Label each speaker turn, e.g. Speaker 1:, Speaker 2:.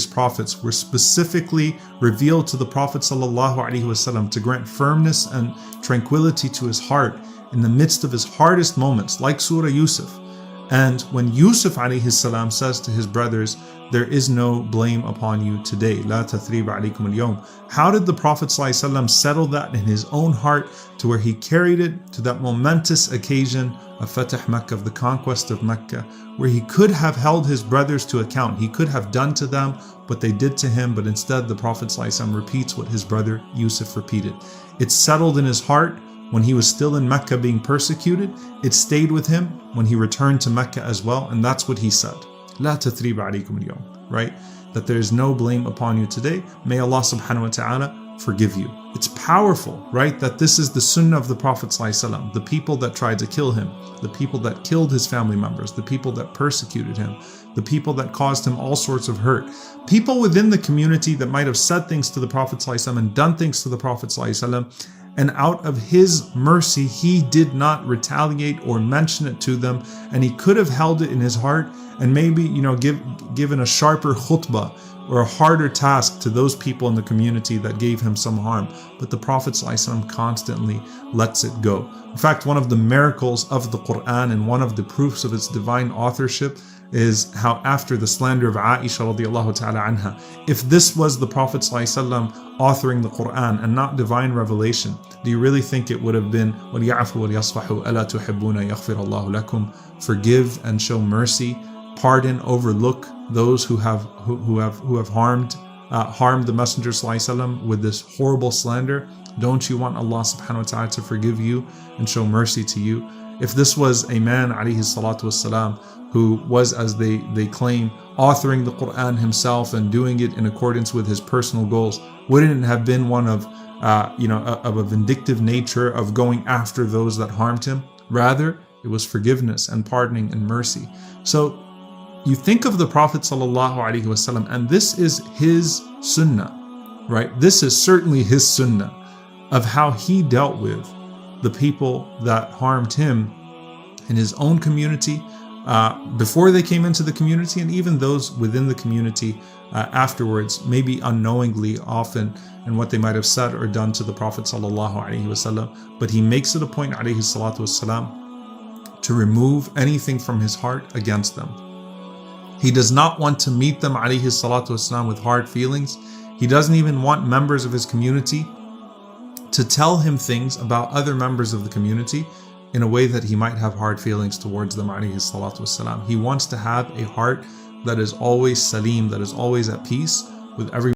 Speaker 1: prophets were specifically revealed to the Prophet ﷺ to grant firmness and tranquility to his heart in the midst of his hardest moments, like Surah Yusuf. And when Yusuf ﷺ says to his brothers, there is no blame upon you today, لا تثريب عليكم اليوم. How did the Prophet ﷺ settle that in his own heart to where he carried it to that momentous occasion of Fatah Mecca, of the conquest of Mecca, where he could have held his brothers to account. He could have done to them what they did to him, but instead the Prophet ﷺ repeats what his brother Yusuf repeated. It settled in his heart when he was still in Mecca being persecuted. It stayed with him when he returned to Mecca as well, and that's what he said. لا تثريب عليكم اليوم, right? That there is no blame upon you today. May Allah subhanahu wa ta'ala forgive you. It's powerful, right? That this is the sunnah of the Prophet ﷺ. The people that tried to kill him, the people that killed his family members, the people that persecuted him, the people that caused him all sorts of hurt, people within the community that might have said things to the Prophet ﷺ and done things to the Prophet ﷺ, and out of his mercy he did not retaliate or mention it to them, and he could have held it in his heart and maybe given a sharper khutbah or a harder task to those people in the community that gave him some harm. But the Prophet ﷺ constantly lets it go. In fact, one of the miracles of the Quran and one of the proofs of its divine authorship is how after the slander of Aisha radiallahu ta'ala anha, if this was the Prophet ﷺ authoring the Quran and not divine revelation, do you really think it would have been وَلْيَعْفُوا وَلْيَصْفَحُوا أَلَا تُحِبُّونَ يَغْفِرَ اللَّهُ لَكُمْ, forgive and show mercy, pardon, overlook those who have harmed the Messenger ﷺ with this horrible slander? Don't you want Allah subhanahu wa ta'ala to forgive you and show mercy to you? If this was a man alayhi salatu wasalam who was, as they claim, authoring the Quran himself and doing it in accordance with his personal goals, wouldn't it have been one of a vindictive nature of going after those that harmed him? Rather, it was forgiveness and pardoning and mercy. So you think of the Prophet ﷺ, and this is his sunnah, right? This is certainly his sunnah of how he dealt with the people that harmed him in his own community, before they came into the community, and even those within the community afterwards, maybe unknowingly often, in what they might have said or done to the Prophet ﷺ. But he makes it a point, alayhi salatu wasalam, to remove anything from his heart against them. He does not want to meet them, alayhi salatu wasalam, with hard feelings. He doesn't even want members of his community to tell him things about other members of the community in a way that he might have hard feelings towards them, alayhi salatu wasalam. He wants to have a heart that is always salim, that is always at peace with everyone.